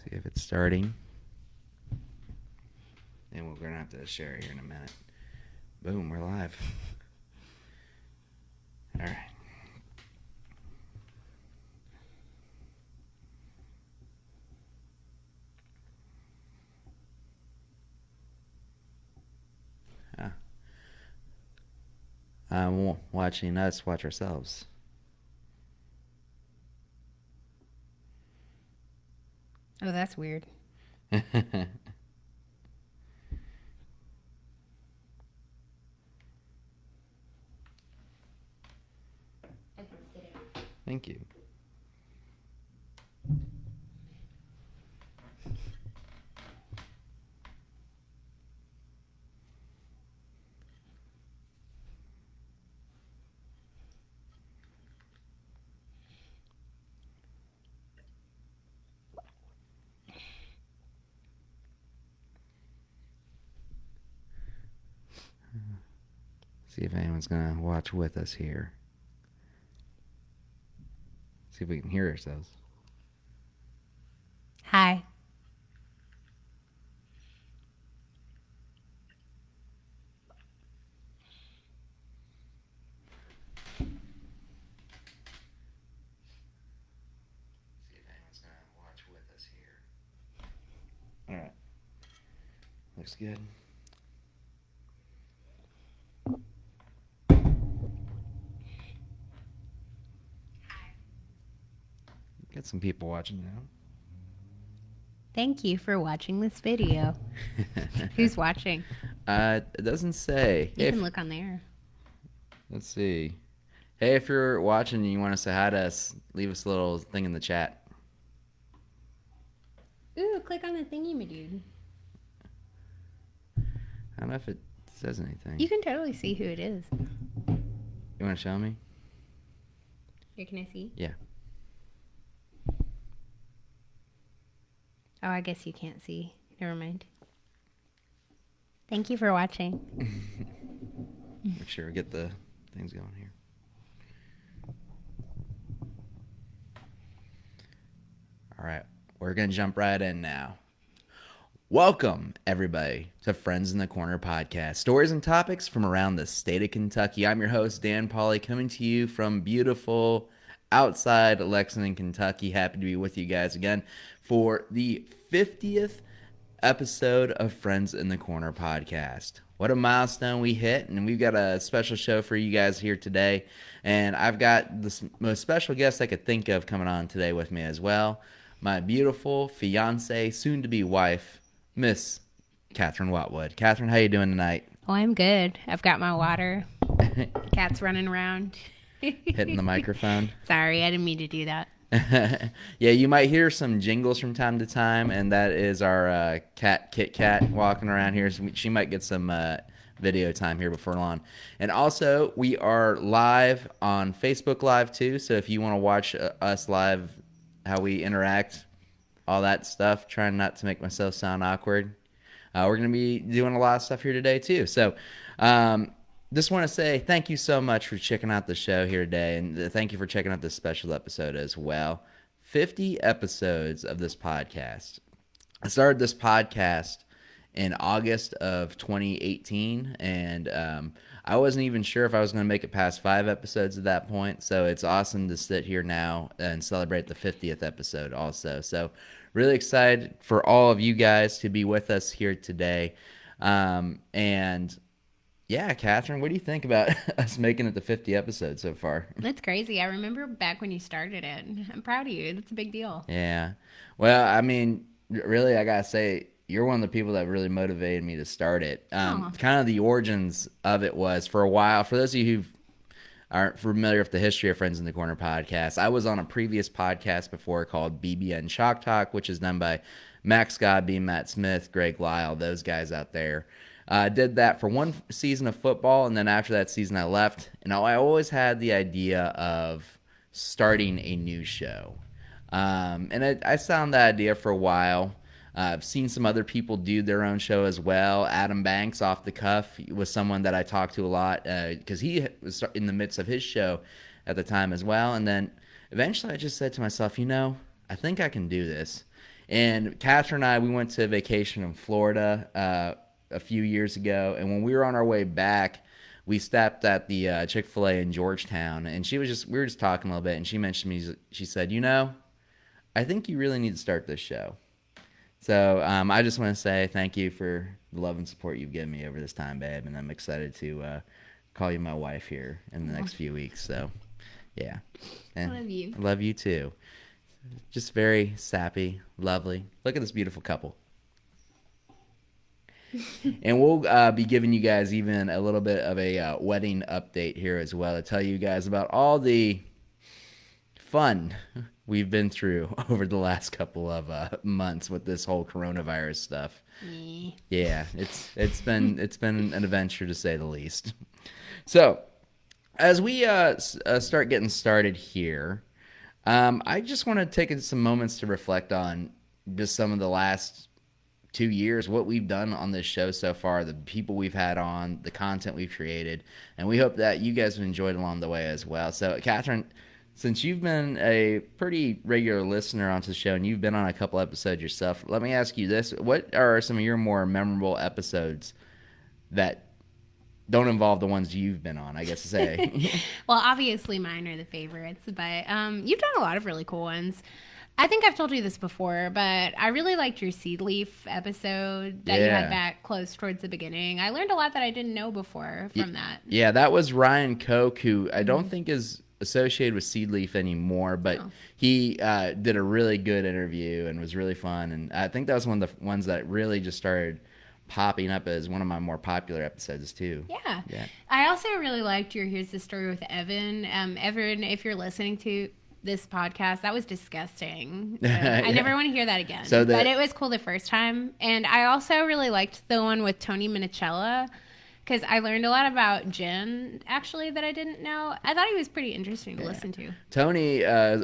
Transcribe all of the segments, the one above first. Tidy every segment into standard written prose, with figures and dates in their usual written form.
See if it's starting. And we're going to have to share it here in a minute. Boom, we're live. All right. Watching us watch ourselves. Oh, that's weird. Thank you. See if anyone's going to watch with us here. See if we can hear ourselves. Hi. See if anyone's going to watch with us here. All right. Looks good. Got some people watching now. Thank you for watching this video. Who's watching? It doesn't say. You can look on there. Let's see. Hey, if you're watching and you want to say hi to us, leave us a little thing in the chat. Ooh, click on the thingy, dude. I don't know if it says anything. You can totally see who it is. You want to show me? Here, can I see? Yeah. Oh, I guess you can't see. Never mind. Thank you for watching. Make sure we get the things going here. All right. We're going to jump right in now. Welcome, everybody, to Friends in the Corner podcast. Stories and topics from around the state of Kentucky. I'm your host, Dan Pauly, coming to you from beautiful outside Lexington, Kentucky. Happy to be with you guys again for the 50th episode of Friends in the Corner podcast. What a milestone we hit, and we've got a special show for you guys here today. And I've got the most special guest I could think of coming on today with me as well. My beautiful fiance, soon-to-be wife, Miss Catherine Watwood. Catherine, how you doing tonight? Oh, I'm good. I've got my water. Cat's running around. Hitting the microphone. Sorry, I didn't mean to do that. Yeah, you might hear some jingles from time to time, and that is our cat, Kit Kat, walking around here. So she might get some video time here before long. And also, we are live on Facebook Live, too. So if you want to watch us live, how we interact, all that stuff, trying not to make myself sound awkward. We're going to be doing a lot of stuff here today, too. So just want to say thank you so much for checking out the show here today, and thank you for checking out this special episode as well. 50 episodes of this podcast. I started this podcast in August of 2018, and I wasn't even sure if I was going to make it past 5 episodes at that point, so it's awesome to sit here now and celebrate the 50th episode also. So really excited for all of you guys to be with us here today. And yeah, Catherine, what do you think about us making it to 50 episodes so far? That's crazy. I remember back when you started it. I'm proud of you. That's a big deal. Yeah. Well, I mean, really, I got to say, you're one of the people that really motivated me to start it. Kind of the origins of it was, for a while, for those of you who aren't familiar with the history of Friends in the Corner podcast, I was on a previous podcast before called BBN Chalk Talk, which is done by Max Godby, Matt Smith, Greg Lyle, those guys out there. I did that for one season of football, and then after that season I left. And I always had the idea of starting a new show. And I found that idea for a while. I've seen some other people do their own show as well. Adam Banks, off the cuff, was someone that I talked to a lot because he was in the midst of his show at the time as well. And then eventually I just said to myself, I think I can do this. And Catherine and I, we went to vacation in Florida a few years ago, and when we were on our way back, we stopped at the Chick-fil-A in Georgetown, and we were just talking a little bit, and she mentioned me. She said, I think you really need to start this show. So I just want to say thank you for the love and support you've given me over this time, babe, and I'm excited to call you my wife here in the next few weeks. So, yeah. And I love you. I love you too. Just very sappy, lovely. Look at this beautiful couple. And we'll be giving you guys even a little bit of a wedding update here as well to tell you guys about all the fun we've been through over the last couple of months with this whole coronavirus stuff. Yeah, it's been an adventure to say the least. So, as we start getting started here, I just want to take some moments to reflect on just some of the last 2 years, what we've done on this show so far, the people we've had on, the content we've created, and we hope that you guys have enjoyed along the way as well. So, Catherine, since you've been a pretty regular listener onto the show and you've been on a couple episodes yourself, let me ask you this. What are some of your more memorable episodes that don't involve the ones you've been on, I guess to say? Well, obviously mine are the favorites, but you've done a lot of really cool ones. I think I've told you this before, but I really liked your seed leaf episode that you had back close towards the beginning. I learned a lot that I didn't know before from that. Yeah, that was Ryan Koch, who I don't think is associated with Seed Leaf anymore, but he did a really good interview and was really fun. And I think that was one of the ones that really just started popping up as one of my more popular episodes too. Yeah. I also really liked your Here's the Story with Evan. Evan, if you're listening to this podcast, that was disgusting. I never want to hear that again. But it was cool the first time. And I also really liked the one with Tony Minicella, because I learned a lot about gin, actually, that I didn't know. I thought he was pretty interesting to listen to. Tony, I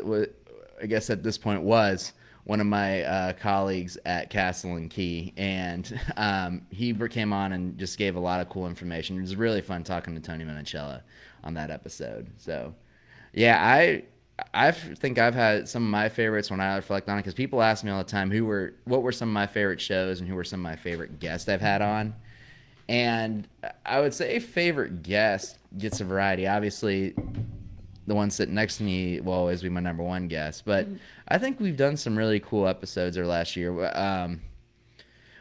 guess at this point, was one of my colleagues at Castle and Key, and he came on and just gave a lot of cool information. It was really fun talking to Tony Minicella on that episode. So, yeah, I think I've had some of my favorites when I reflect on it, because people ask me all the time what were some of my favorite shows and who were some of my favorite guests I've had on. And I would say favorite guest gets a variety. Obviously, the one sitting next to me will always be my number one guest. But I think we've done some really cool episodes over last year.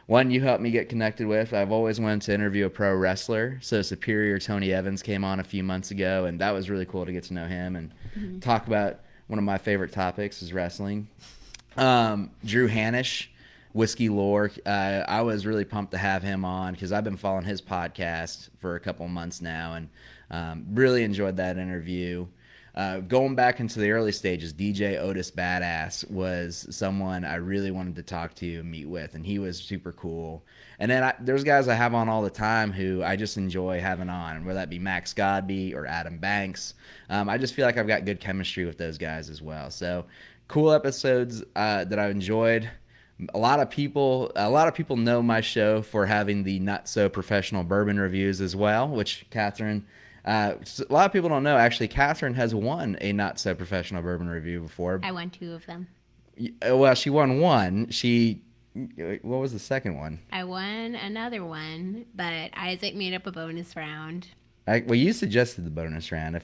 One you helped me get connected with. I've always wanted to interview a pro wrestler. So Superior Tony Evans came on a few months ago, and that was really cool to get to know him and talk about one of my favorite topics is wrestling. Drew Hanisch, Whiskey Lore. I was really pumped to have him on because I've been following his podcast for a couple months now, and really enjoyed that interview. Going back into the early stages, DJ Otis Badass was someone I really wanted to talk to and meet with, and he was super cool. And then there's guys I have on all the time who I just enjoy having on, whether that be Max Godby or Adam Banks. I just feel like I've got good chemistry with those guys as well. So cool episodes that I enjoyed. A lot of people know my show for having the not so professional bourbon reviews as well, which Catherine. A lot of people don't know, actually, Catherine has won a not-so-professional bourbon review before. I won 2 of them. Well, she won one. What was the second one? I won another one, but Isaac made up a bonus round. Well, you suggested the bonus round.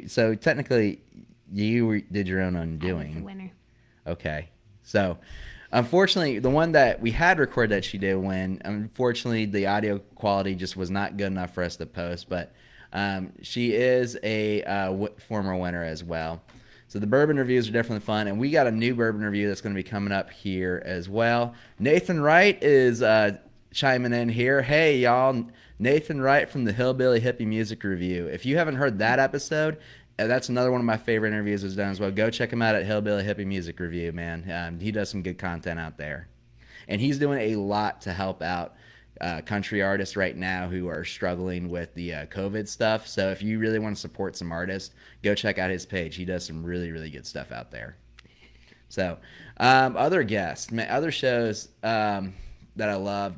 So technically, you did your own undoing. I was the winner. Okay. So, unfortunately, the one that we had recorded that she did win, unfortunately, the audio quality just was not good enough for us to post, but she is a former winner as well. So the bourbon reviews are definitely fun, and we got a new bourbon review that's going to be coming up here as well. Nathan Wright is chiming in here. Hey, y'all. Nathan Wright from the Hillbilly Hippie Music Review. If you haven't heard that episode, that's another one of my favorite interviews was done as well. Go check him out at Hillbilly Hippie Music Review, man. He does some good content out there. And he's doing a lot to help out country artists right now who are struggling with the COVID stuff. So if you really want to support some artists, go check out his page. He does some really, really good stuff out there. So other guests, other shows that I love.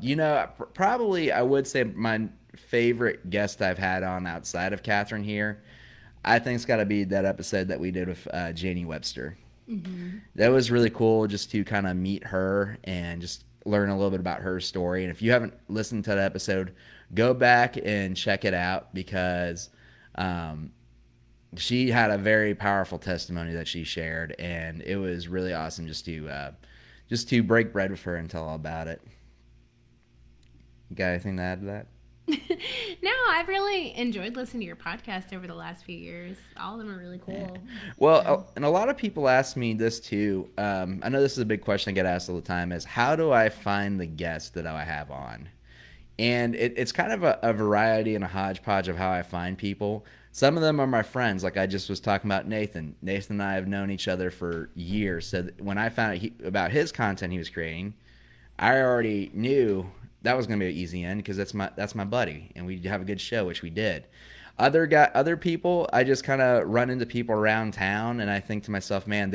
Probably I would say my favorite guest I've had on outside of Catherine here, I think it's got to be that episode that we did with Janie Webster. That was really cool just to kind of meet her and just learn a little bit about her story. And if you haven't listened to that episode, go back and check it out because she had a very powerful testimony that she shared, and it was really awesome just to break bread with her and tell all about it. You got anything to add to that? No, I've really enjoyed listening to your podcast over the last few years. All of them are really cool. Yeah. Well, and a lot of people ask me this too. I know this is a big question I get asked all the time is how do I find the guests that I have on? And it's kind of a variety and a hodgepodge of how I find people. Some of them are my friends, like I just was talking about Nathan. Nathan and I have known each other for years. So when I found out about his content he was creating, I already knew that was going to be an easy end because that's my buddy, and we have a good show, which we did. Other people, I just kind of run into people around town, and I think to myself, man,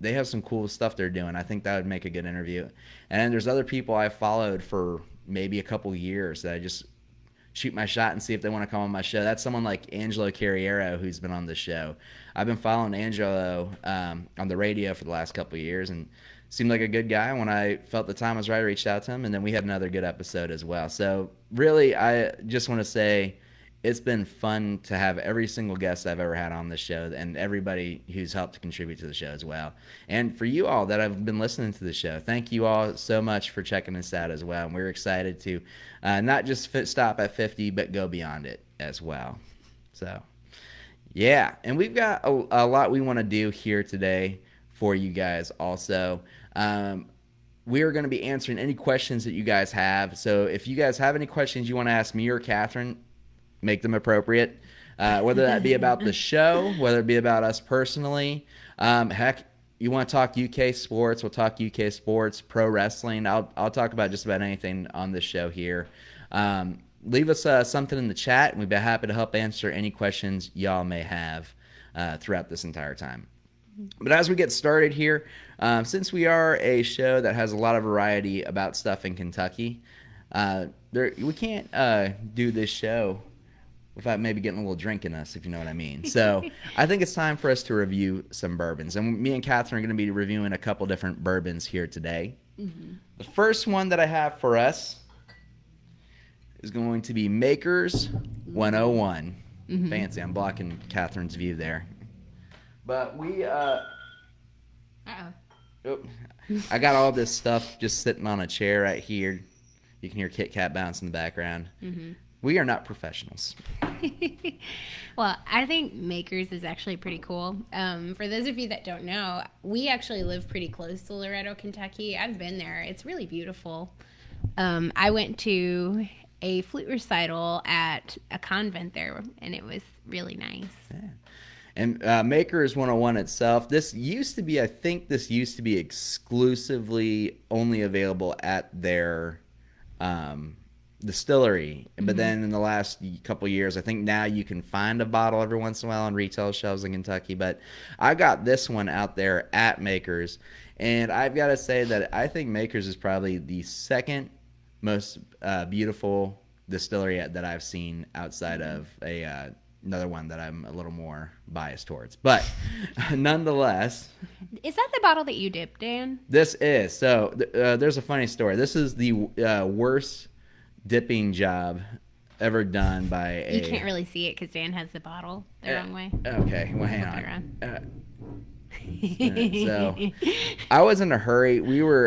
they have some cool stuff they're doing. I think that would make a good interview. And then there's other people I followed for maybe a couple years that I just shoot my shot and see if they want to come on my show. That's someone like Angelo Carriero who's been on the show. I've been following Angelo on the radio for the last couple of years, and seemed like a good guy. When I felt the time was right, I reached out to him, and then we had another good episode as well. So really, I just want to say it's been fun to have every single guest I've ever had on this show and everybody who's helped to contribute to the show as well. And for you all that have been listening to the show, thank you all so much for checking us out as well. And we're excited to not just stop at 50, but go beyond it as well. So, yeah. And we've got a lot we want to do here today for you guys also. We are going to be answering any questions that you guys have. So if you guys have any questions you want to ask me or Catherine, make them appropriate. Whether that be about the show, whether it be about us personally. Heck, you want to talk UK sports, we'll talk UK sports, pro wrestling. I'll talk about just about anything on this show here. Leave us something in the chat, and we'd be happy to help answer any questions y'all may have throughout this entire time. But as we get started here, since we are a show that has a lot of variety about stuff in Kentucky, we can't do this show without maybe getting a little drink in us, if you know what I mean. So I think it's time for us to review some bourbons. And me and Catherine are going to be reviewing a couple different bourbons here today. Mm-hmm. The first one that I have for us is going to be Maker's 101. Mm-hmm. Fancy. I'm blocking Catherine's view there. But we, I got all this stuff just sitting on a chair right here. You can hear Kit Kat bounce in the background. Mm-hmm. We are not professionals. Well, I think Maker's is actually pretty cool. For those of you that don't know, we actually live pretty close to Loretto, Kentucky. I've been there. It's really beautiful. I went to a flute recital at a convent there, and it was really nice. Yeah. And Maker's 101 itself, I think this used to be exclusively only available at their distillery. Mm-hmm. But then in the last couple of years, I think now you can find a bottle every once in a while on retail shelves in Kentucky. But I got this one out there at Maker's. And I've got to say that I think Maker's is probably the second most beautiful distillery that I've seen outside of another one that I'm a little more biased towards. But nonetheless. Is that the bottle that you dipped, Dan? This is. So there's a funny story. This is the worst dipping job ever done by You can't really see it because Dan has the bottle the wrong way. Okay. Well, hang on. So I was in a hurry.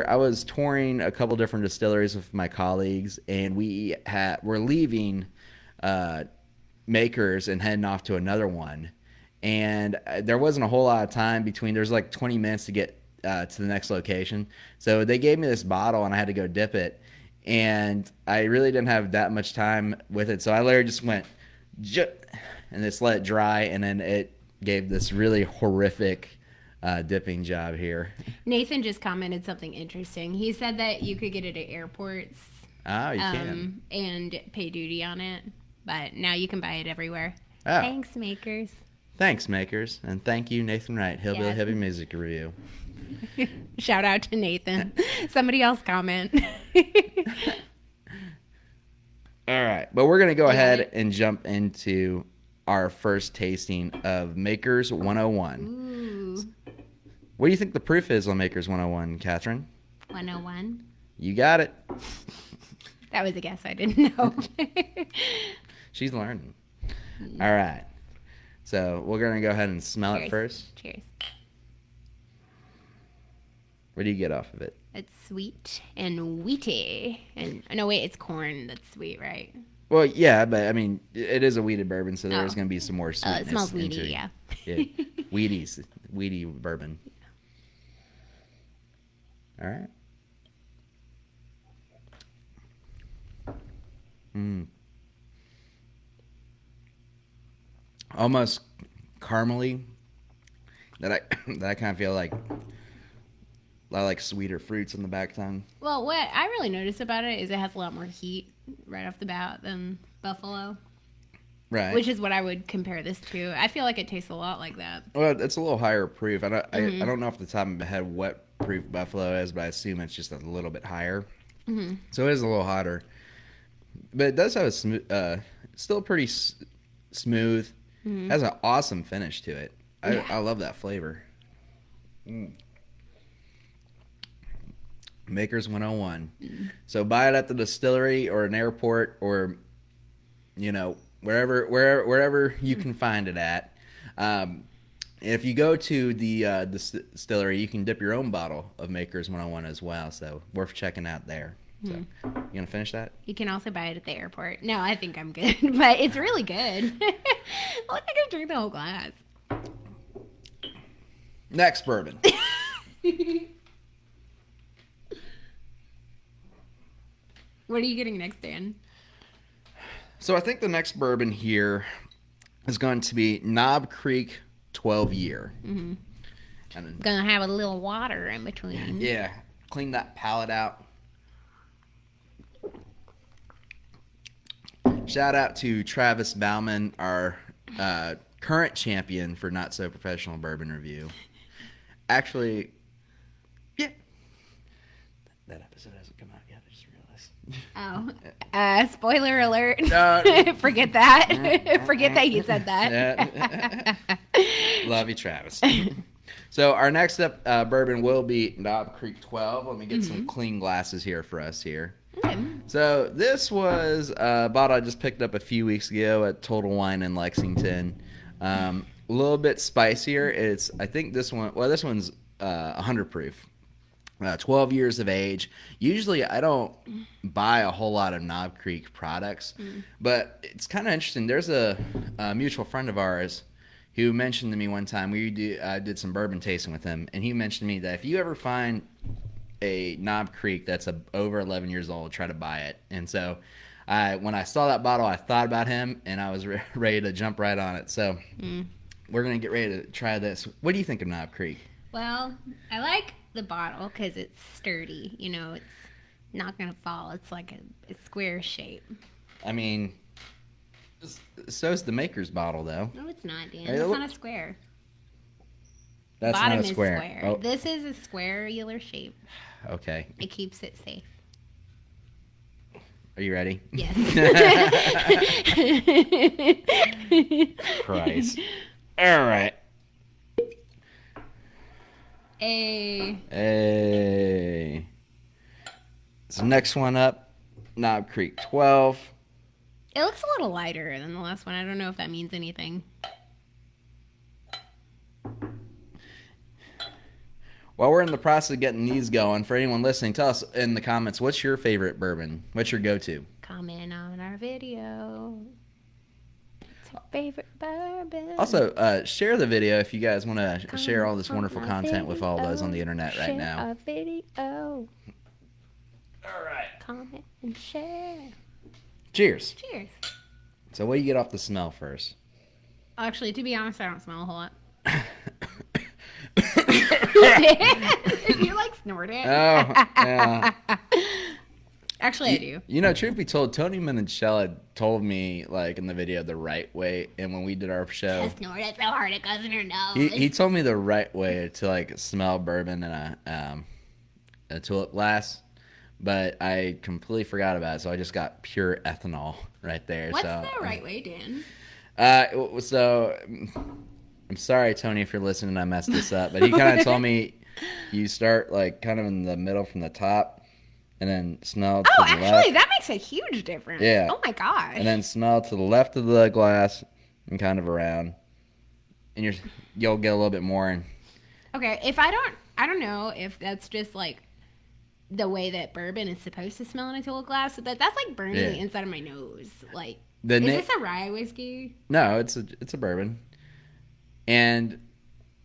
I was touring a couple different distilleries with my colleagues, and we're leaving Maker's and heading off to another one, and there wasn't a whole lot of time between. There's like 20 minutes to get to the next location, so they gave me this bottle and I had to go dip it, and I really didn't have that much time with it, so I literally just went and just let it dry, and then it gave this really horrific dipping job here. Nathan just commented something interesting. He said that you could get it at airports. Oh, you can. And pay duty on it. But now you can buy it everywhere. Oh. Thanks, Makers. Thanks, Makers. And thank you, Nathan Wright, Hillbilly Heavy Music Review. Shout out to Nathan. Somebody else comment. All right. But we're going to go ahead and jump into our first tasting of Maker's 101. Ooh. What do you think the proof is on Maker's 101, Catherine? 101. You got it. That was a guess. I didn't know. She's learning. All right. So we're going to go ahead and smell it first. Cheers. What do you get off of it? It's sweet and wheaty. And no, wait, it's corn that's sweet, right? Well, yeah, but I mean, it is a wheated bourbon, so there's going to be some more sweetness. It smells wheaty, yeah. Yeah, wheaty bourbon. All right. Almost caramely. That I kind of feel like I like sweeter fruits in the back tongue. Well, what I really notice about it is it has a lot more heat right off the bat than Buffalo. Right. Which is what I would compare this to. I feel like it tastes a lot like that. Well, it's a little higher proof. I don't know off the top of my head what proof Buffalo is, but I assume it's just a little bit higher. Mm-hmm. So it is a little hotter. But it does have a smooth, still pretty smooth. Mm-hmm. Has an awesome finish to it. I love that flavor. Maker's 101. So buy it at the distillery or an airport or, wherever you can find it at. If you go to the distillery, you can dip your own bottle of Maker's 101 as well. So worth checking out there. So you gonna finish that? You can also buy it at the airport. No, I think I'm good, but it's really good. I think I drink the whole glass. Next bourbon. What are you getting next, Dan? So I think the next bourbon here is going to be Knob Creek 12 Year. Mm-hmm. Gonna have a little water in between. Yeah, clean that palate out. Shout out to Travis Bauman, our current champion for Not So Professional Bourbon Review. Actually, yeah, that episode hasn't come out yet. I just realized. Spoiler alert. Forget that. Forget that you said that. Love you, Travis. So our next up bourbon will be Knob Creek 12. Let me get some clean glasses here for us here. Okay. So this was a bottle I just picked up a few weeks ago at Total Wine in Lexington. A little bit spicier. I think this one's 100 proof. 12 years of age. Usually I don't buy a whole lot of Knob Creek products, but it's kind of interesting. There's a mutual friend of ours who mentioned to me one time, we did some bourbon tasting with him, and he mentioned to me that if you ever find a Knob Creek that's over 11 years old, try to buy it. And so when I saw that bottle, I thought about him, and I was ready to jump right on it. So we're going to get ready to try this. What do you think of Knob Creek? Well, I like the bottle because it's sturdy. It's not going to fall. It's like a square shape. I mean, so's the Maker's bottle, though. No, it's not, Dan. It's not a square. That's bottom not a square. Is square. Oh. This is a square-ular shape. Okay. It keeps it safe. Are you ready? Yes. Christ. All right. Hey. So next one up, Knob Creek 12. It looks a little lighter than the last one. I don't know if that means anything. While we're in the process of getting these going, for anyone listening, tell us in the comments, what's your favorite bourbon? What's your go-to? Comment on our video. What's your favorite bourbon? Also, share the video if you guys want to share all this wonderful content with all those on the internet right now. Share our video. All right. Comment and share. Cheers. Cheers. So what do you get off the smell first? Actually, to be honest, I don't smell a whole lot. You like snorting? Oh, yeah. Actually, I do. Truth be told, Tony Minichella told me, like, in the video, the right way. And when we did our show, I snorted so hard it goes in her nose. He told me the right way to, like, smell bourbon in a tulip glass. But I completely forgot about it, so I just got pure ethanol right there. What's the right way, Dan? I'm sorry, Tony, if you're listening, I messed this up. But he kind of told me you start like kind of in the middle from the top and then smell to the left. Oh, actually, that makes a huge difference. Yeah. Oh, my gosh. And then smell to the left of the glass and kind of around. And you'll get a little bit more. Okay, if I don't know if that's just like the way that bourbon is supposed to smell into a glass, but that's like burning the inside of my nose. Like, is this a rye whiskey? No, it's a bourbon. And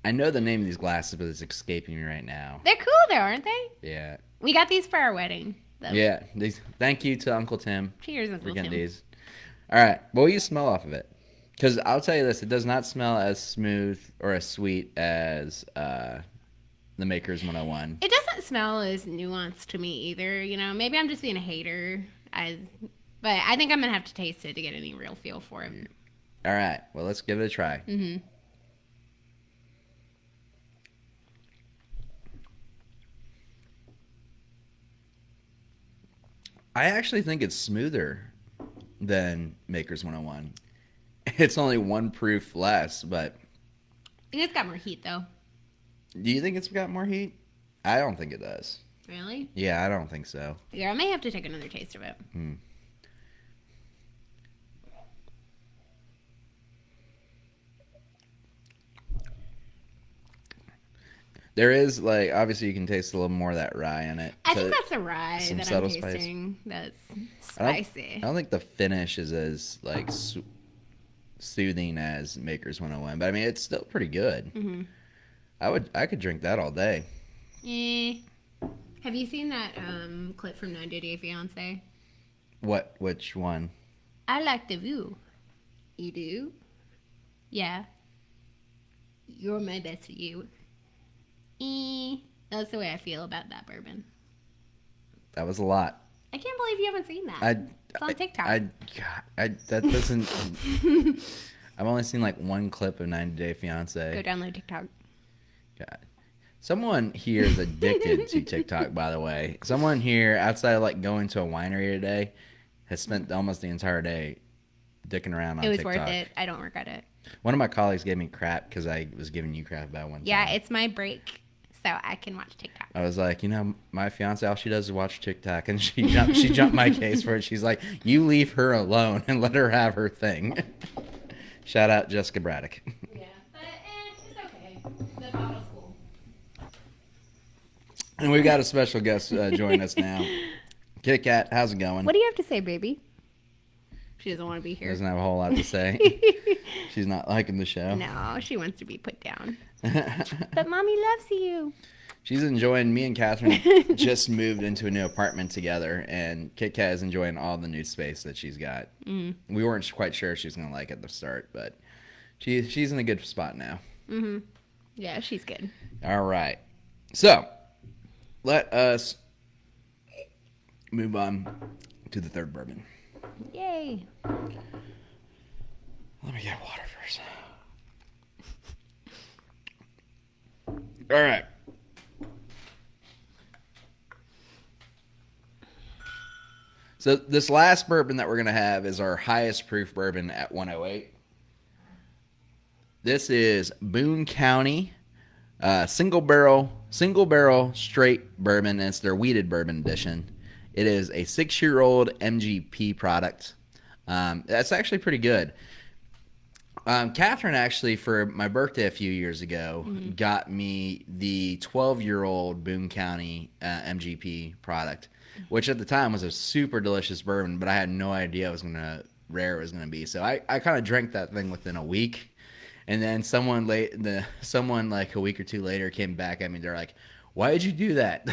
I know the name of these glasses, but it's escaping me right now. They're cool though, aren't they? Yeah. We got these for our wedding. Though. Yeah. Thank you to Uncle Tim. Cheers, Uncle Tim. These. All right. What will you smell off of it? Because I'll tell you this, it does not smell as smooth or as sweet as the Maker's 101. It doesn't smell as nuanced to me either. You know, maybe I'm just being a hater. But I think I'm going to have to taste it to get any real feel for it. All right. Well, let's give it a try. Mm-hmm. I actually think it's smoother than Maker's 101. It's only 1 proof less, but... I think it's got more heat, though. Do you think it's got more heat? I don't think it does. Really? Yeah, I don't think so. Yeah, I may have to take another taste of it. There is, like, obviously you can taste a little more of that rye in it. I think that's the rye that I'm tasting. Spice. That's spicy. I don't think the finish is as, like, soothing as Maker's 101, but I mean, it's still pretty good. Mm-hmm. I could drink that all day. Have you seen that clip from 90 Day Fiancé? Which one? I like the view. You do? Yeah. You're my best view. That's the way I feel about that bourbon. That was a lot. I can't believe you haven't seen that. It's on TikTok. That doesn't... I've only seen like one clip of 90 Day Fiancé. Go download TikTok. God. Someone here is addicted to TikTok, by the way. Someone here, outside of like going to a winery today, has spent almost the entire day dicking around on TikTok. It was worth it. I don't regret it. One of my colleagues gave me crap because I was giving you crap about one time. Yeah, it's my break, so I can watch TikTok. I was like, my fiance, all she does is watch TikTok, and she jumped my case for it. She's like, you leave her alone and let her have her thing. Shout out Jessica Braddock. Yeah, but it's okay. The bottle's cool. And we've got a special guest joining us now. Kit Kat, how's it going? What do you have to say, baby? She doesn't want to be here. Doesn't have a whole lot to say. She's not liking the show. No, she wants to be put down. But Mommy loves you. She's enjoying, me and Catherine just moved into a new apartment together, and Kit Kat is enjoying all the new space that she's got. We weren't quite sure she was going to like it at the start, but she's in a good spot now. Mm-hmm. Yeah, she's good. All right. So, let us move on to the third bourbon. Yay. Let me get water first. All right. So this last bourbon that we're going to have is our highest proof bourbon at 108. This is Boone County single barrel straight bourbon, and it's their wheated bourbon edition. It is a 6-year-old MGP product. That's actually pretty good. Catherine actually, for my birthday a few years ago, got me the 12-year-old Boone County MGP product, which at the time was a super delicious bourbon, but I had no idea rare it was gonna be. So I kind of drank that thing within a week, and then someone like a week or two later came back at me. They're like, "Why did you do that?"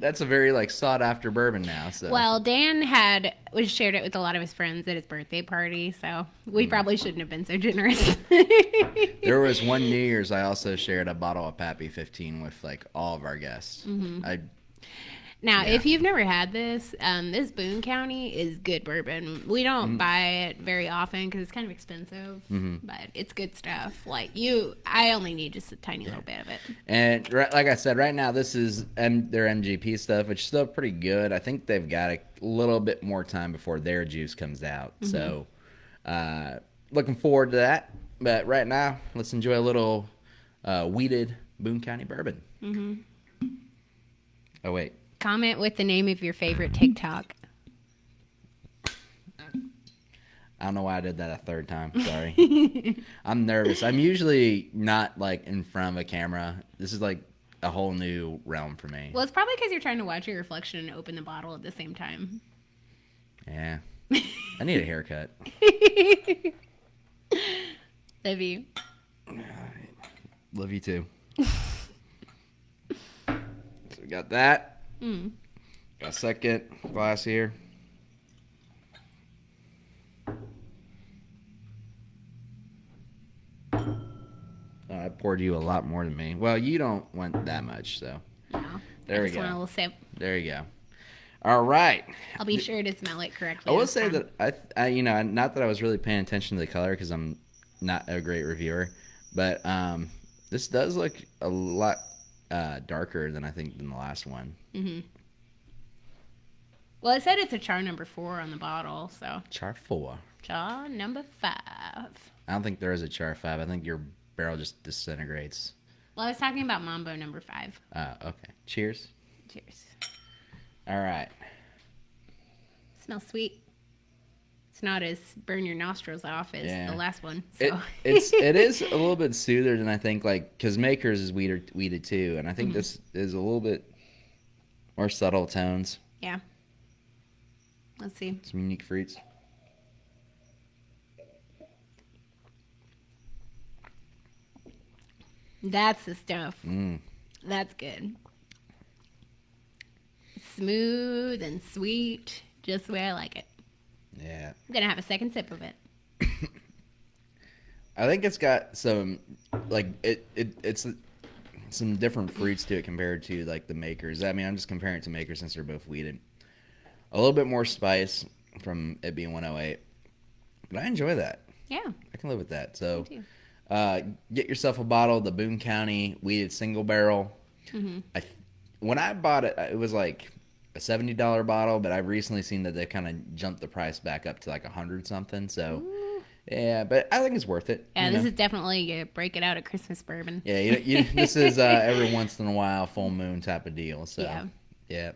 That's a very like sought after bourbon now. So well, Dan shared it with a lot of his friends at his birthday party, so we probably shouldn't have been so generous. There was one New Year's I also shared a bottle of Pappy 15 with like all of our guests. Now, if you've never had this, this Boone County is good bourbon. We don't buy it very often because it's kind of expensive, but it's good stuff. Like I only need just a tiny little bit of it. And like I said, right now this is their MGP stuff, which is still pretty good. I think they've got a little bit more time before their juice comes out. So, looking forward to that. But right now, let's enjoy a little weeded Boone County bourbon. Mm-hmm. Oh, wait. Comment with the name of your favorite TikTok. I don't know why I did that a third time. Sorry. I'm nervous. I'm usually not like in front of a camera. This is like a whole new realm for me. Well, it's probably because you're trying to watch your reflection and open the bottle at the same time. Yeah. I need a haircut. Love you. Love you too. So we got that. Got a second glass here. I poured you a lot more than me. Well, you don't want that much, so. No. There we go. I just want a little sip. There you go. All right. I'll be sure to smell it correctly. I will say that I not that I was really paying attention to the color because I'm not a great reviewer, but this does look a lot darker than I think than the last one. Mm-hmm. Well, it said it's a char number 4 on the bottle, so. Char 4. Char number 5. I don't think there is a char 5. I think your barrel just disintegrates. Well, I was talking about Mambo number 5. Okay. Cheers. Cheers. All right. Smells sweet. It's not as burn your nostrils off as the last one. So. It is a little bit soother than I think, like, because Maker's is weeded too, and I think this is a little bit more subtle tones. Yeah. Let's see. Some unique fruits. That's the stuff. That's good. Smooth and sweet, just the way I like it. Yeah. I'm going to have a second sip of it. I think it's got some, like, it's some different fruits to it compared to, like, the Makers. I mean, I'm just comparing it to Makers since they're both weeded. A little bit more spice from it being 108. But I enjoy that. Yeah. I can live with that. So, get yourself a bottle of the Boone County weeded single barrel. When I bought it, it was like a $70 bottle, but I've recently seen that they kind of jumped the price back up to like 100 something. So, yeah, but I think it's worth it. Yeah, this is definitely break it out at Christmas bourbon. Yeah, this is every once in a while full moon type of deal. So, yeah.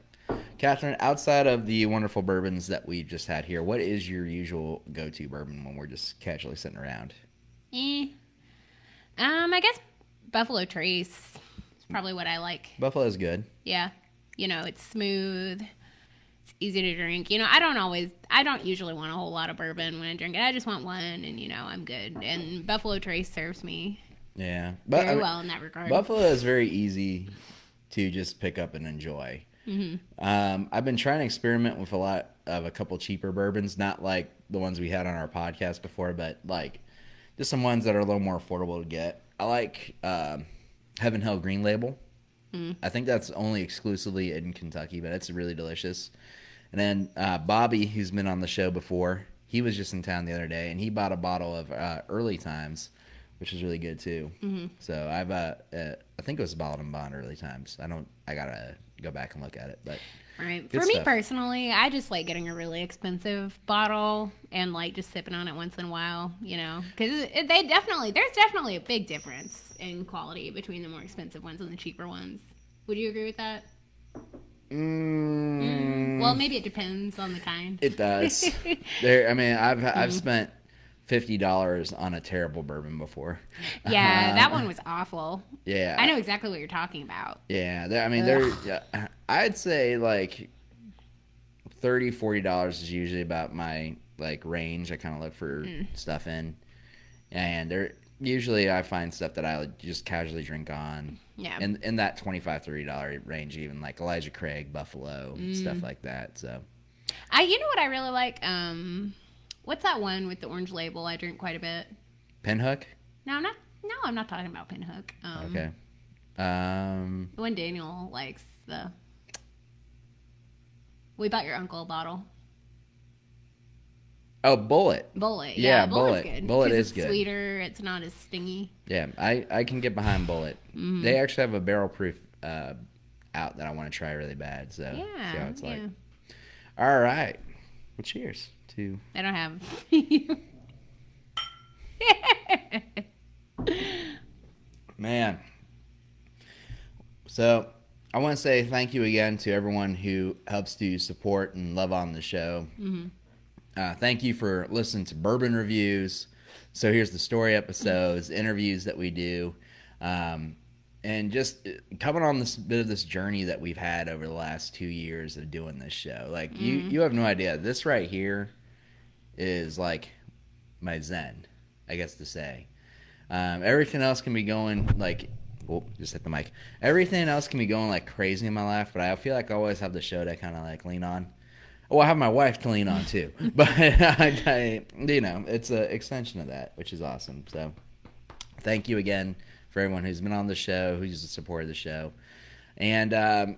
Catherine, outside of the wonderful bourbons that we just had here, what is your usual go-to bourbon when we're just casually sitting around? I guess Buffalo Trace is probably what I like. Buffalo's good. Yeah. It's smooth. It's easy to drink. I don't usually want a whole lot of bourbon when I drink it. I just want one, and, I'm good. And Buffalo Trace serves me very well in that regard. Buffalo is very easy to just pick up and enjoy. I've been trying to experiment with a couple cheaper bourbons, not like the ones we had on our podcast before, but like just some ones that are a little more affordable to get. I like Heaven Hill Green Label. I think that's only exclusively in Kentucky, but it's really delicious. And then Bobby, who's been on the show before, he was just in town the other day, and he bought a bottle of Early Times, which is really good too. So I've I think it was Bottled and Bond Early Times. I gotta go back and look at it, but right. For me personally, I just like getting a really expensive bottle and like just sipping on it once in a while, because there's definitely a big difference in quality between the more expensive ones and the cheaper ones. Would you agree with that? Well, maybe it depends on the kind. It does. I've spent $50 on a terrible bourbon before. Yeah, that one was awful. Yeah, I know exactly what you're talking about. Yeah, I'd say like $30-$40 is usually about my like range. I kind of look for stuff in, and usually I find stuff that I would just casually drink on. Yeah, and in that $25-$30 range, even like Elijah Craig, Buffalo, stuff like that. So, you know what I really like? What's that one with the orange label? I drink quite a bit. Pinhook? No, I'm not talking about Pinhook. Okay. The one Daniel likes, we bought your uncle a bottle. Oh, Bullet. Bullet. Yeah, Bullet's good. Bullet is it's good. Sweeter. It's not as stingy. Yeah, I can get behind Bullet. They actually have a barrel proof out that I want to try really bad. So see how it's like. All right. Well, cheers to. I don't have. Man. So I want to say thank you again to everyone who helps to support and love on the show. Thank you for listening to Bourbon Reviews. So here's the story episodes, interviews that we do, and just coming on this bit of this journey that we've had over the last 2 years of doing this show. Like you have no idea. This right here is like my zen, I guess to say. Everything else can be going like, oh, just hit the mic. Everything else can be going like crazy in my life, but I feel like I always have the show to kind of like lean on. Well, I have my wife to lean on too, but it's an extension of that, which is awesome. So thank you again for everyone who's been on the show, who's supported the show. And,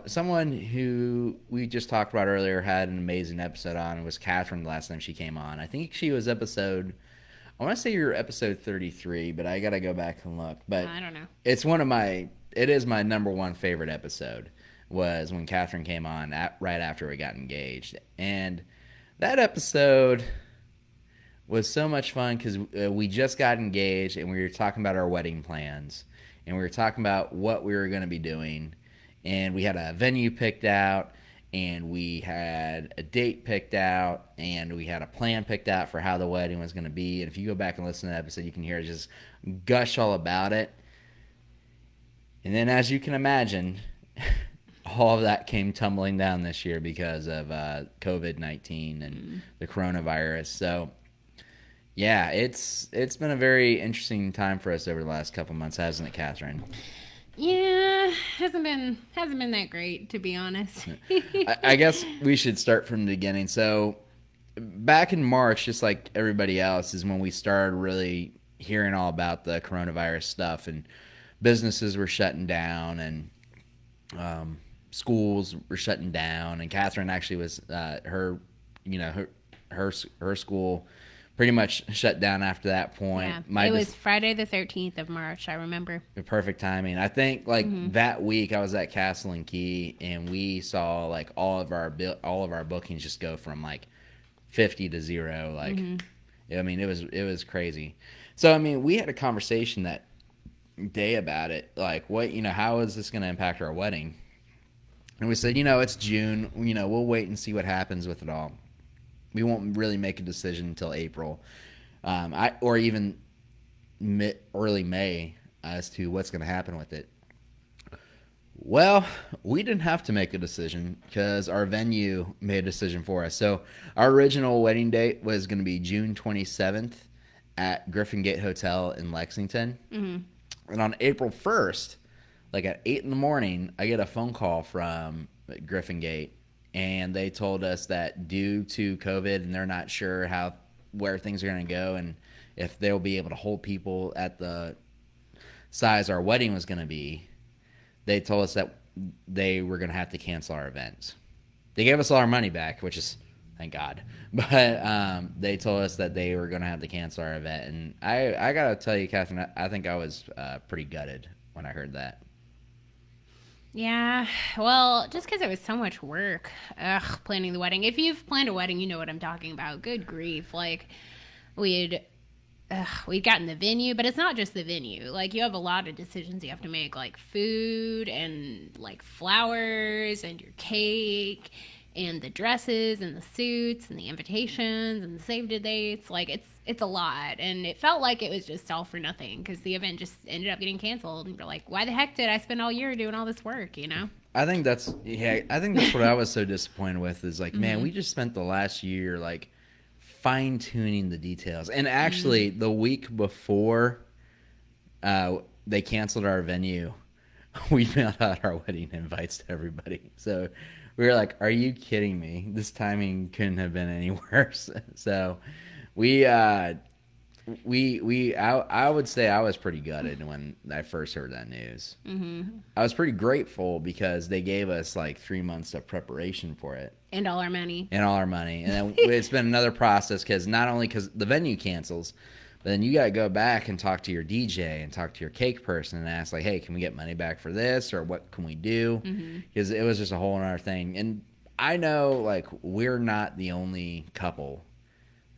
someone who we just talked about earlier had an amazing episode on. It was Catherine the last time she came on. I think she was I want to say you're episode 33, but I got to go back and look. But I don't know. It is my number one favorite episode, was when Catherine came on right after we got engaged. And that episode was so much fun because we just got engaged and we were talking about our wedding plans. And we were talking about what we were going to be doing. And we had a venue picked out. And we had a date picked out, and we had a plan picked out for how the wedding was going to be. And if you go back and listen to that episode, you can hear us just gush all about it. And then, as you can imagine, all of that came tumbling down this year because of COVID-19 and the coronavirus. So, yeah, it's been a very interesting time for us over the last couple months, hasn't it, Catherine? Yeah, hasn't been that great, to be honest. I guess we should start from the beginning. So back in March, just like everybody else, is when we started really hearing all about the coronavirus stuff, and businesses were shutting down, and schools were shutting down. And Catherine actually was her school pretty much shut down after that point. Yeah, it was Friday the 13th of March, I remember. The perfect timing. I think that week I was at Castle and Key, and we saw like all of our bookings just go from like 50 to 0. Like, I mean, it was crazy. So I mean, we had a conversation that day about it. Like, how is this going to impact our wedding? And we said, it's June. We'll wait and see what happens with it all. We won't really make a decision until April, or even early May as to what's going to happen with it. Well, we didn't have to make a decision because our venue made a decision for us. So our original wedding date was going to be June 27th at Griffin Gate Hotel in Lexington. And on April 1st, like at 8 in the morning, I get a phone call from Griffin Gate. And they told us that due to COVID, and they're not sure where things are going to go, and if they'll be able to hold people at the size our wedding was going to be, they told us that they were going to have to cancel our event. They gave us all our money back, which is, thank God. But they told us that they were going to have to cancel our event. And I got to tell you, Catherine, I think I was pretty gutted when I heard that. Yeah, well, just because it was so much work, planning the wedding. If you've planned a wedding, you know what I'm talking about. Good grief. Like, we'd gotten the venue, but it's not just the venue. Like, you have a lot of decisions you have to make, like food and, like, flowers and your cake and the dresses and the suits and the invitations and the save the dates. Like, it's a lot. And it felt like it was just all for nothing because the event just ended up getting canceled. And you're like, why the heck did I spend all year doing all this work, I think that's what I was so disappointed with is like, man, we just spent the last year like fine-tuning the details. And actually the week before they canceled our venue, we mailed out our wedding invites to everybody. So we were like, are you kidding me? This timing couldn't have been any worse. So I would say I was pretty gutted when I first heard that news. I was pretty grateful because they gave us like 3 months of preparation for it. And all our money. And then it's been another process because not only because the venue cancels, but then you got to go back and talk to your DJ and talk to your cake person and ask like, hey, can we get money back for this? Or what can we do? Because it was just a whole other thing. And I know like we're not the only couple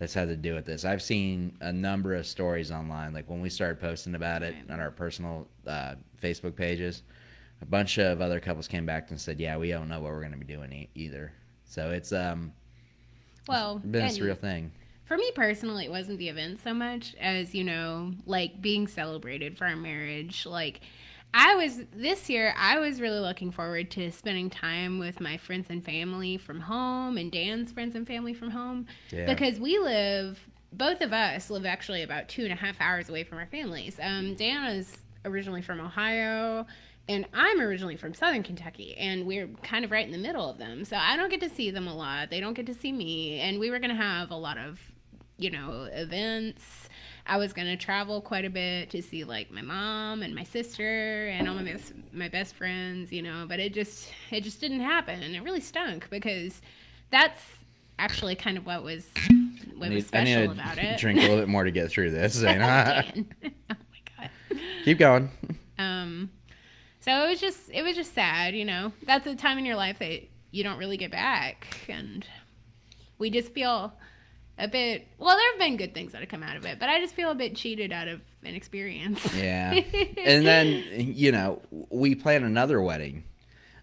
that's had to do with this. I've seen a number of stories online, like when we started posting about it on our personal Facebook pages. A bunch of other couples came back and said, "Yeah, we don't know what we're going to be doing either." So it's been a surreal thing. For me personally, it wasn't the event so much as, like being celebrated for our marriage. Like this year, I was really looking forward to spending time with my friends and family from home and Dan's friends and family from home. Yeah. Because both of us live actually about 2.5 hours away from our families. Dan is originally from Ohio, and I'm originally from Southern Kentucky, and we're kind of right in the middle of them. So I don't get to see them a lot. They don't get to see me, and we were going to have a lot of, events. I was going to travel quite a bit to see, like, my mom and my sister and all my best friends, but it just didn't happen, and it really stunk because that's actually kind of what was special about it. Drink a little bit more to get through this. Oh my God. Keep going. So it was just sad, That's a time in your life that you don't really get back, and we just feel a bit. Well, there have been good things that have come out of it, but I just feel a bit cheated out of an experience. Yeah, and then we planned another wedding,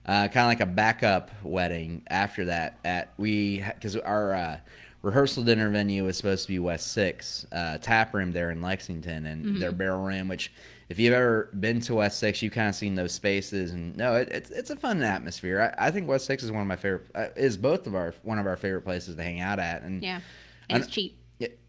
kind of like a backup wedding after that. Because our rehearsal dinner venue was supposed to be West 6 tap room there in Lexington, and their barrel room, which. If you've ever been to West 6, you've kind of seen those spaces, and it's a fun atmosphere. I think West 6 is one of my favorite, one of our favorite places to hang out at, and it's cheap.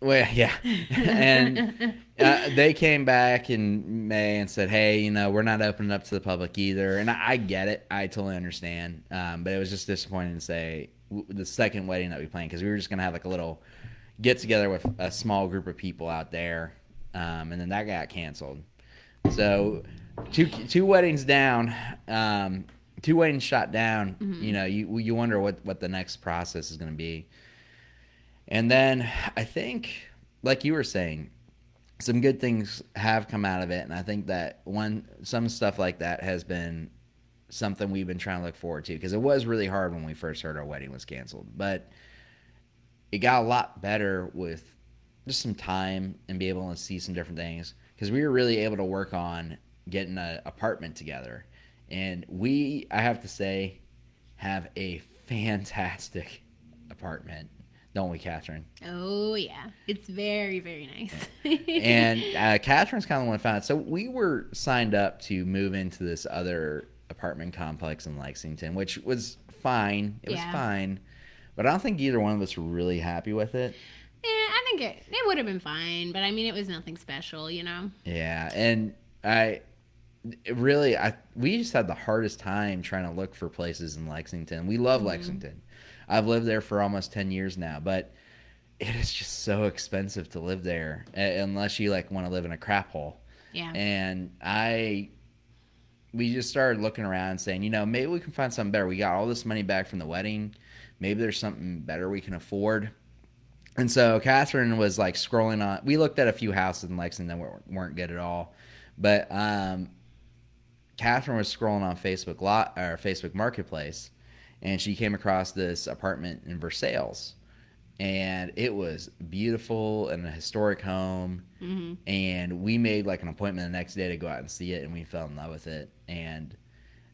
Well, yeah, and they came back in May and said, "Hey, we're not opening up to the public either," and I get it, I totally understand, but it was just disappointing to say the second wedding that we planned because we were just gonna have like a little get together with a small group of people out there, and then that got canceled. So, two weddings down, 2 weddings shot down. You wonder what the next process is going to be. And then I think, like you were saying, some good things have come out of it, and I think that some stuff like that has been something we've been trying to look forward to because it was really hard when we first heard our wedding was canceled, but it got a lot better with just some time and be able to see some different things. Because we were really able to work on getting an apartment together. And I have to say, have a fantastic apartment. Don't we, Catherine? Oh, yeah. It's very, very nice. And Catherine's kind of the one who found it. So we were signed up to move into this other apartment complex in Lexington, which was fine. It was fine. But I don't think either one of us were really happy with it. I think it would have been fine, but I mean, it was nothing special, Yeah, and we just had the hardest time trying to look for places in Lexington. We love Lexington. I've lived there for almost 10 years now, but it is just so expensive to live there unless you want to live in a crap hole. Yeah. And we just started looking around and saying, maybe we can find something better. We got all this money back from the wedding. Maybe there's something better we can afford. And so Catherine was scrolling on. We looked at a few houses in Lexington that weren't good at all, but Catherine was scrolling on Facebook Marketplace, and she came across this apartment in Versailles, and it was beautiful and a historic home. And we made an appointment the next day to go out and see it, and we fell in love with it. And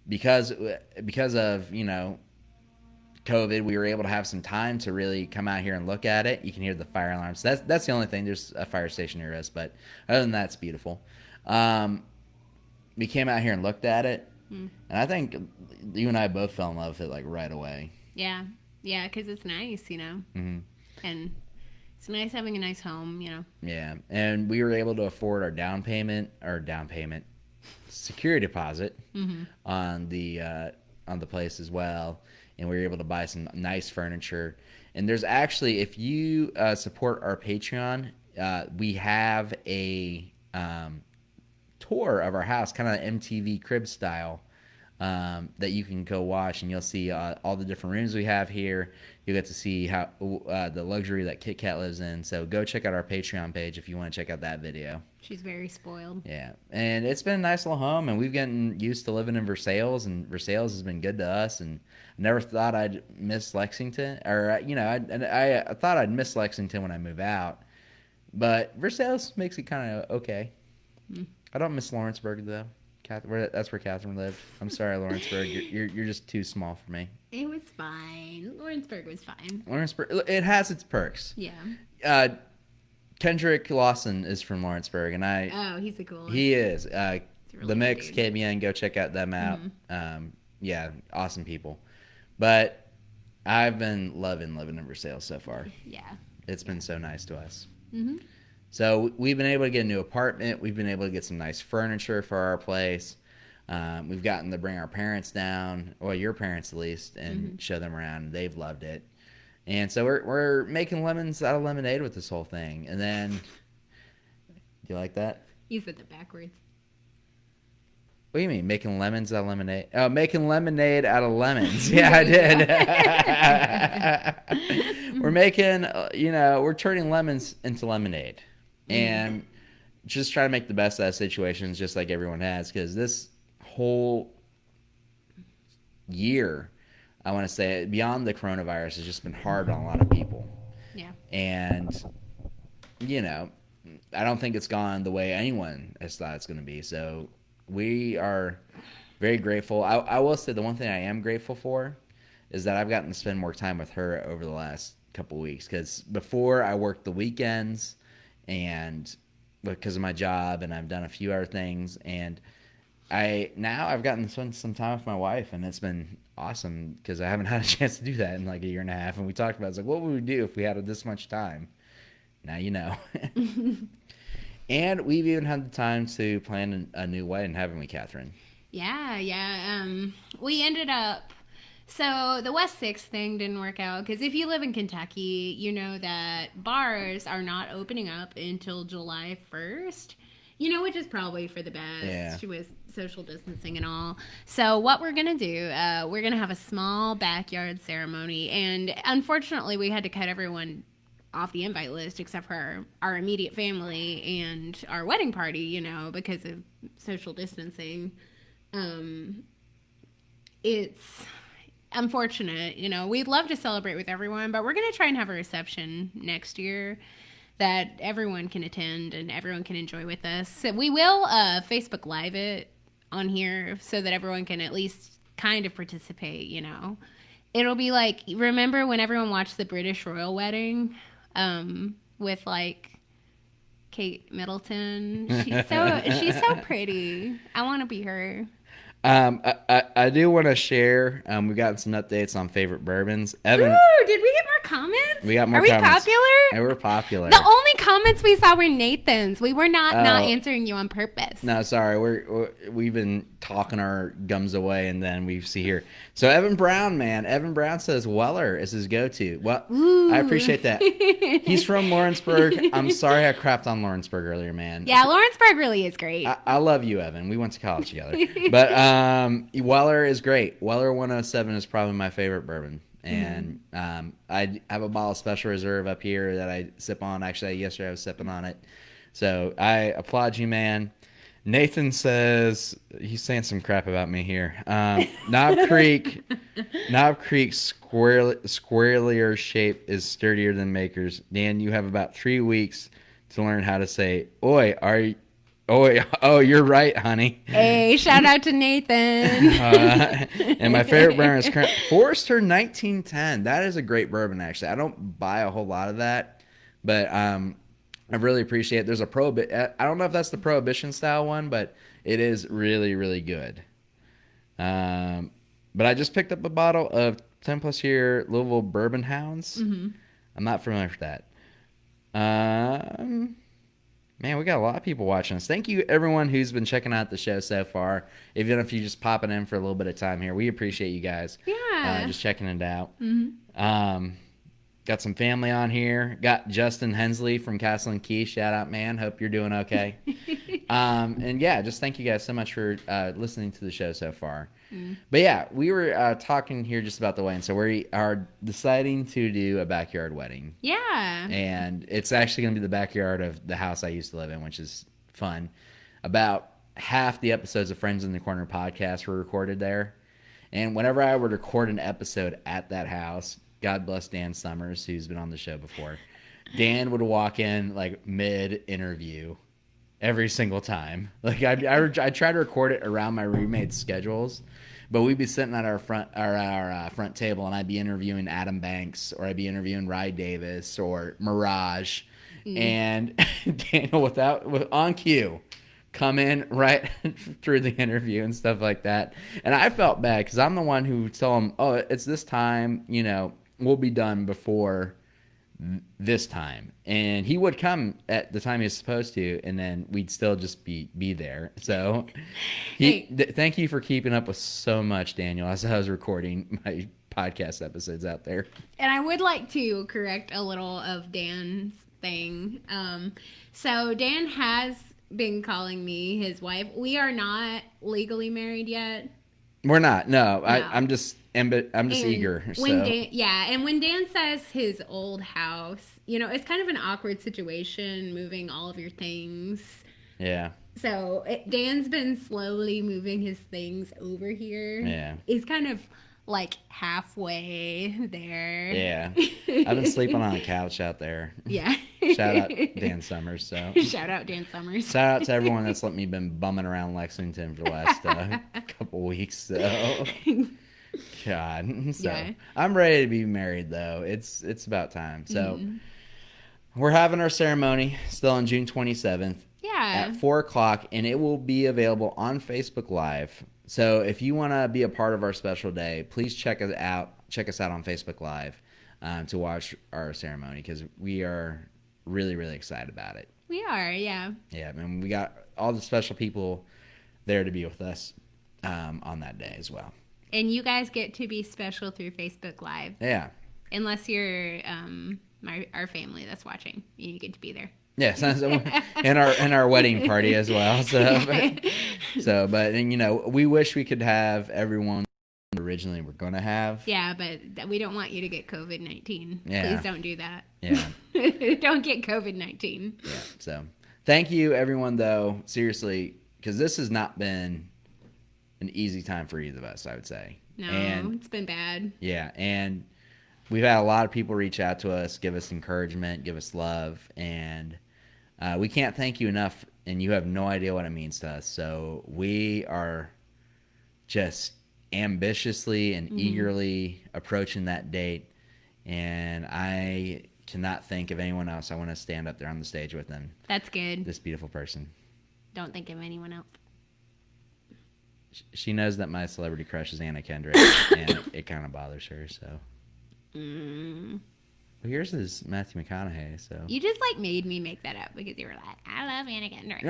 because of COVID, we were able to have some time to really come out here and look at it. You can hear the fire alarms. That's the only thing. There's a fire station near us, but other than that, it's beautiful. We came out here and looked at it, and I think you and I both fell in love with it right away. Yeah, because it's nice, and it's nice having a nice home, Yeah, and we were able to afford our down payment, security deposit on the place as well. And we were able to buy some nice furniture. And there's actually, if you support our Patreon, we have a tour of our house, kind of MTV crib style, that you can go watch, and you'll see all the different rooms we have here. You'll get to see how the luxury that Kit Kat lives in. So go check out our Patreon page if you want to check out that video. She's very spoiled. Yeah, and it's been a nice little home, and we've gotten used to living in Versailles, and Versailles has been good to us. And I never thought I'd miss Lexington, or I thought I'd miss Lexington when I move out, but Versailles makes it kind of okay. I don't miss Lawrenceburg though. That's where Catherine lived. I'm sorry, Lawrenceburg. You're just too small for me. It was fine. Lawrenceburg was fine. Lawrenceburg, it has its perks. Yeah. Kendrick Lawson is from Lawrenceburg, and Oh, he's a cool. He is. Really the Mix, KBN, go check out them out. Yeah, awesome people. But I've been loving living in Versailles so far. Yeah. It's been so nice to us. Mm-hmm. So we've been able to get a new apartment. We've been able to get some nice furniture for our place. We've gotten to bring our parents down, or your parents at least, and show them around. They've loved it. And so we're making lemons out of lemonade with this whole thing. And then, do you like that? You said that backwards. What do you mean, making lemons out of lemonade? Oh, making lemonade out of lemons. Yeah, I did. We're making, we're turning lemons into lemonade. And just trying to make the best out of situations just like everyone has. Because this whole year, I want to say, beyond the coronavirus, has just been hard on a lot of people. Yeah. And, I don't think it's gone the way anyone has thought it's going to be. So we are very grateful. I will say the one thing I am grateful for is that I've gotten to spend more time with her over the last couple weeks. Because before, I worked the weekends and because of my job, and I've done a few other things. And I've gotten to spend some time with my wife, and it's been awesome because I haven't had a chance to do that in like a year and a half. And we talked about, it's like, what would we do if we had this much time? Now you know. And we've even had the time to plan a new wedding, haven't we, Catherine? Yeah. We ended up, so the West 6 thing didn't work out because if you live in Kentucky, you know that bars are not opening up until July 1st. Which is probably for the best with social distancing and all. So what we're going to do, we're going to have a small backyard ceremony. And unfortunately, we had to cut everyone off the invite list except for our immediate family and our wedding party, because of social distancing. It's unfortunate. We'd love to celebrate with everyone, but we're going to try and have a reception next year that everyone can attend and everyone can enjoy with us. So we will Facebook Live it on here so that everyone can at least kind of participate, It'll be like, remember when everyone watched the British royal wedding with like Kate Middleton? She's so pretty. I want to be her. I do want to share. We've gotten some updates on favorite bourbons. Evan, ooh, did we get more comments? We got more comments. Are we popular? Yeah, we're popular. The only comments we saw were Nathan's. We were not answering you on purpose. No, sorry. We've been talking our gums away, and then we see here. So Evan Brown says Weller is his go-to. Well, ooh. I appreciate that. He's from Lawrenceburg. I'm sorry I crapped on Lawrenceburg earlier, man. Yeah, Lawrenceburg really is great. I love you, Evan. We went to college together. But Weller is great. Weller 107 is probably my favorite bourbon. And I have a bottle of Special Reserve up here that I sip on. Actually, yesterday I was sipping on it. So I applaud you, man. Nathan says, he's saying some crap about me here. Knob Creek squirrelier shape is sturdier than Makers. Dan, you have about 3 weeks to learn how to say, oi, oh, you're right, honey. Hey, shout out to Nathan. And my favorite bourbon is Forester 1910. That is a great bourbon, actually. I don't buy a whole lot of that, but I really appreciate it. There's a I don't know if that's the Prohibition style one, but it is really, really good. But I just picked up a bottle of 10 plus year Louisville Bourbon Hounds. Mm-hmm. I'm not familiar with that. Man, we got a lot of people watching us. Thank you, everyone who's been checking out the show so far. Even if you're just popping in for a little bit of time here, we appreciate you guys. Yeah. Just checking it out. Mm-hmm. Got some family on here. Got Justin Hensley from Castle and Key. Shout out, man. Hope you're doing okay. And yeah, just thank you guys so much for listening to the show so far. But yeah, we were talking here just about the wedding. So we are deciding to do a backyard wedding. Yeah. And it's actually going to be the backyard of the house I used to live in, which is fun. About half the episodes of Friends in the Corner podcast were recorded there. And whenever I would record an episode at that house, God bless Dan Summers, who's been on the show before, Dan would walk in like mid-interview every single time. Like I try to record it around my roommates' schedules, but we'd be sitting at our front table, and I'd be interviewing Adam Banks, or I'd be interviewing Rye Davis or Mirage, and Daniel on cue come in right through the interview and stuff like that. And I felt bad because I'm the one who would tell him, "Oh, it's this time. You know, we'll be done before this time." And he would come at the time he was supposed to, and then we'd still just be there. So thank you for keeping up with so much, Daniel, as I was recording my podcast episodes out there. And I would like to correct a little of Dan's thing. So Dan has been calling me his wife. We are not legally married yet. We're not. No. I'm just eager. When and when Dan says his old house, you know, it's kind of an awkward situation moving all of your things. Yeah. So Dan's been slowly moving his things over here. Yeah. He's kind of like halfway there. Yeah. I've been sleeping on a couch out there. Yeah. Shout out Dan Summers. So shout out Dan Summers. Shout out to everyone that's let me been bumming around Lexington for the last couple weeks. So God. So yeah. I'm ready to be married though. It's about time. So we're having our ceremony still on June 27th. Yeah. At 4:00, and it will be available on Facebook Live. So if you want to be a part of our special day, please check us out. Check us out on Facebook Live to watch our ceremony, because we are really, really excited about it. We are, yeah. Yeah, and we got all the special people there to be with us on that day as well. And you guys get to be special through Facebook Live. Yeah. Unless you're our family that's watching, you get to be there. Yes, and our wedding party as well. So, but you know, we wish we could have everyone originally we're gonna have. Yeah, but we don't want you to get COVID-19. Yeah. Please don't do that. Yeah. Don't get COVID-19. Yeah. So, thank you everyone, though. Seriously, because this has not been an easy time for either of us, I would say. No, it's been bad. Yeah, and we've had a lot of people reach out to us, give us encouragement, give us love, and we can't thank you enough, and you have no idea what it means to us. So we are just ambitiously and eagerly approaching that date, and I cannot think of anyone else I want to stand up there on the stage with them. That's good. This beautiful person. Don't think of anyone else. She knows that my celebrity crush is Anna Kendrick, and it kind of bothers her, so... Well, yours is Matthew McConaughey, so... You just, like, made me make that up because you were like, I love Anna Kendrick.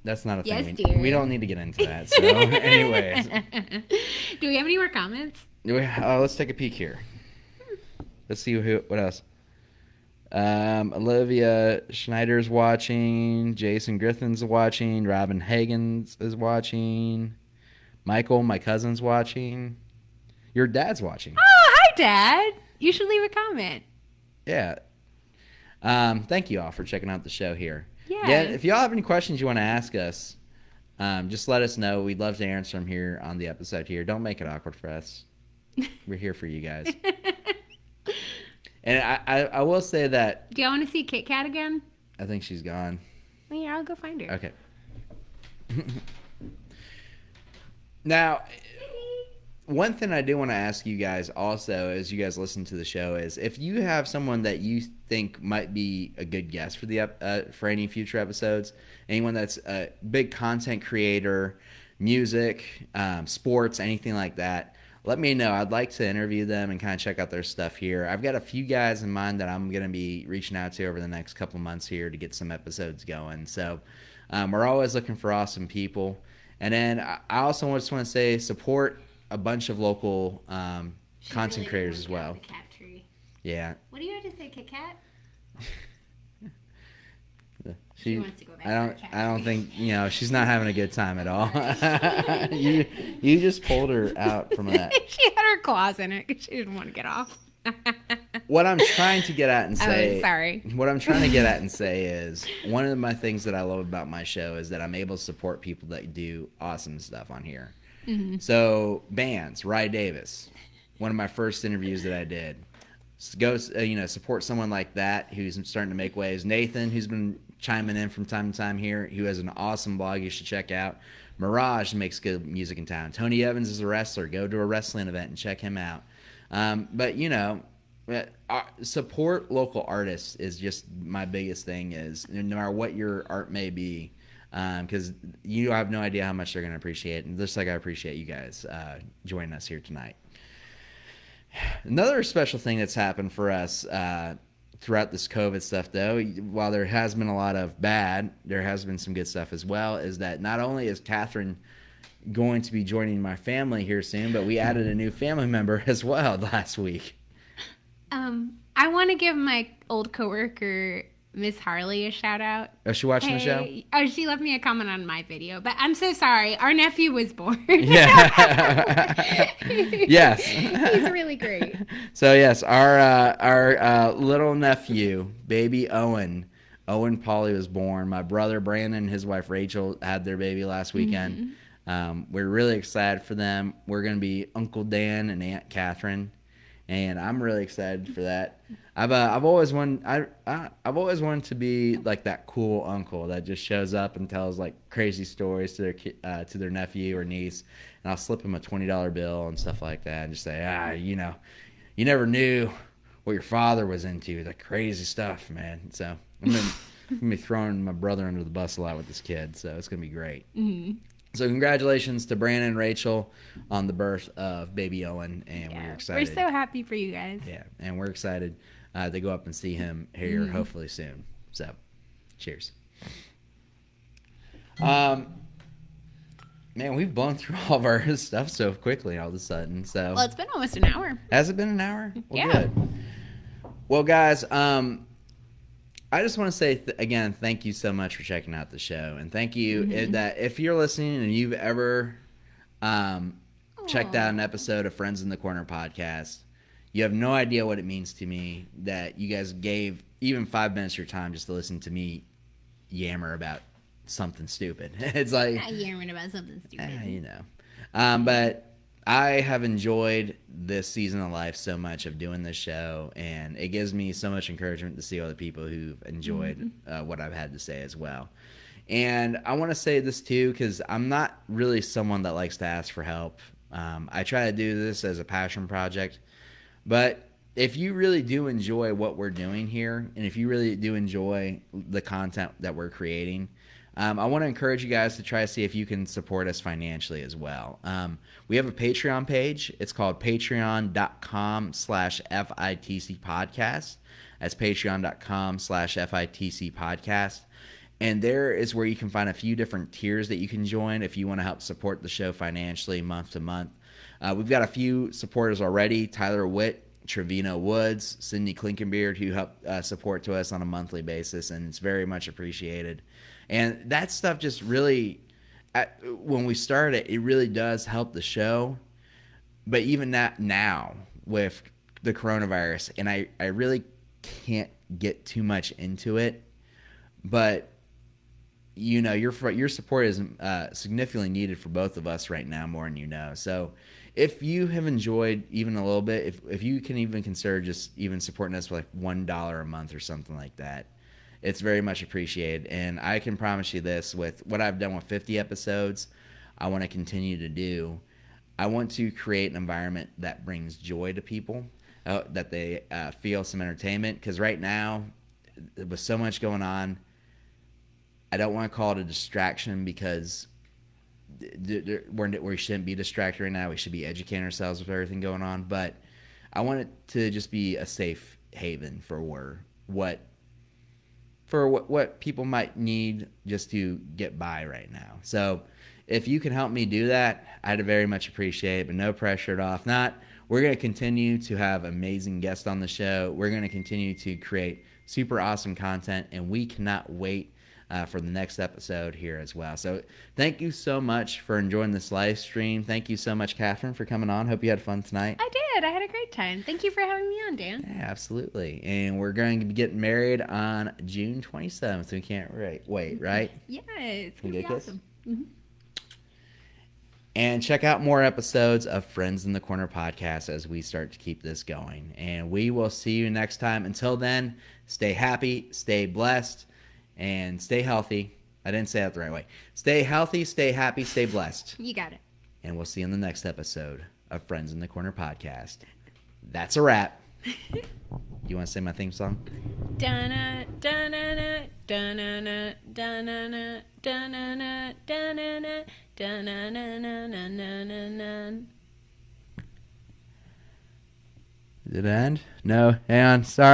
That's not a thing. Yes, dear. We don't need to get into that, so anyways. Do we have any more comments? Let's take a peek here. Let's see what else. Olivia Schneider's watching. Jason Griffin's watching. Robin Hagens is watching. Michael, my cousin's watching. Your dad's watching. Oh, hi, Dad. You should leave a comment. Yeah. Thank you all for checking out the show here. Yeah. If y'all have any questions you want to ask us, just let us know. We'd love to answer them here on the episode here. Don't make it awkward for us. We're here for you guys. And I will say that... Do y'all want to see Kit Kat again? I think she's gone. Well, yeah, I'll go find her. Okay. Now... One thing I do want to ask you guys also, as you guys listen to the show, is if you have someone that you think might be a good guest for any future episodes, anyone that's a big content creator, music, sports, anything like that, let me know. I'd like to interview them and kind of check out their stuff here. I've got a few guys in mind that I'm going to be reaching out to over the next couple months here to get some episodes going. So we're always looking for awesome people. And then I also just want to say support a bunch of local content creators as well. Yeah. What do you have to say, Kit Kat? She wants to go back. I don't think she's not having a good time at all. you just pulled her out from that. She had her claws in it because she didn't want to get off. What I'm trying to get at and say. Oh, sorry. What I'm trying to get at and say is one of my things that I love about my show is that I'm able to support people that do awesome stuff on here. Mm-hmm. So bands, Rye Davis, one of my first interviews that I did. Go, support someone like that who's starting to make waves. Nathan, who's been chiming in from time to time here, who has an awesome blog you should check out. Mirage makes good music in town. Tony Evans is a wrestler. Go to a wrestling event and check him out. But support local artists is just my biggest thing. Is no matter what your art may be, because you have no idea how much they're going to appreciate it. And just like I appreciate you guys joining us here tonight. Another special thing that's happened for us throughout this COVID stuff, though, while there has been a lot of bad, there has been some good stuff as well, is that not only is Catherine going to be joining my family here soon, but we added a new family member as well last week. I want to give my old coworker, Miss Harley, a shout out. Oh, she watching the show? Oh, she left me a comment on my video, but I'm so sorry. Our nephew was born. Yeah. Yes. He's really great. So yes, our little nephew, baby Owen Pauly was born. My brother Brandon and his wife Rachel had their baby last weekend. Mm-hmm. We're really excited for them. We're going to be Uncle Dan and Aunt Catherine. And I'm really excited for that. I've always wanted to be like that cool uncle that just shows up and tells like crazy stories to their nephew or niece, and I'll slip him a $20 bill and stuff like that, and just say, you never knew what your father was into, the crazy stuff, man. So I'm gonna be throwing my brother under the bus a lot with this kid, so it's gonna be great. Mm-hmm. So congratulations to Brandon and Rachel on the birth of baby Owen, and we're excited. We're so happy for you guys. Yeah, and we're excited to go up and see him here hopefully soon. So, cheers. Man, we've blown through all of our stuff so quickly all of a sudden. So well, it's been almost an hour. Has it been an hour? Well, yeah. Good. Well, guys, I just want to say, again, thank you so much for checking out the show. And thank you that if you're listening and you've ever checked out an episode of Friends in the Corner podcast, you have no idea what it means to me that you guys gave even 5 minutes of your time just to listen to me yammer about something stupid. It's like... Not yammering about something stupid. But I have enjoyed this season of life so much of doing this show, and it gives me so much encouragement to see other people who've enjoyed what I've had to say as well. And I want to say this too, because I'm not really someone that likes to ask for help. I try to do this as a passion project, but if you really do enjoy what we're doing here, and if you really do enjoy the content that we're creating, I want to encourage you guys to try to see if you can support us financially as well. We have a Patreon page. It's called patreon.com/FITC Podcast. That's patreon.com/FITC Podcast. And there is where you can find a few different tiers that you can join if you want to help support the show financially month to month. We've got a few supporters already. Tyler Witt, Trevino Woods, Cindy Klinkenbeard, who help support to us on a monthly basis, and it's very much appreciated. And that stuff just really, when we started, it really does help the show. But even that now with the coronavirus, and I really can't get too much into it, but your support is significantly needed for both of us right now, more than you know. So if you have enjoyed even a little bit, if you can even consider just even supporting us with like $1 a month or something like that, it's very much appreciated. And I can promise you this, with what I've done with 50 episodes, I want to continue to do. I want to create an environment that brings joy to people, that they feel some entertainment. Because right now, with so much going on, I don't want to call it a distraction, because we shouldn't be distracted right now. We should be educating ourselves with everything going on. But I want it to just be a safe haven for what people might need just to get by right now. So if you can help me do that, I'd very much appreciate it, but no pressure at all. If not, we're going to continue to have amazing guests on the show. We're going to continue to create super awesome content, and we cannot wait for the next episode here as well. So thank you so much for enjoying this live stream. Thank you so much, Catherine, for coming on. Hope you had fun tonight. I did. I had a great time. Thank you for having me on, Dan. Yeah, absolutely. And we're going to be getting married on June 27th. We can't wait, right? Yeah, it's going to be awesome. Mm-hmm. And check out more episodes of Friends in the Corner podcast as we start to keep this going. And we will see you next time. Until then, stay happy, stay blessed, and stay healthy. I didn't say that the right way. Stay healthy, stay happy, stay blessed. You got it. And we'll see you in the next episode of Friends in the Corner podcast. That's a wrap. You want to say my theme song? Da-na, da-na-na, da-na-na, da-na-na, da-na-na, da-na-na, da-na-na-na-na-na-na. Did it end? No, hang on. Sorry.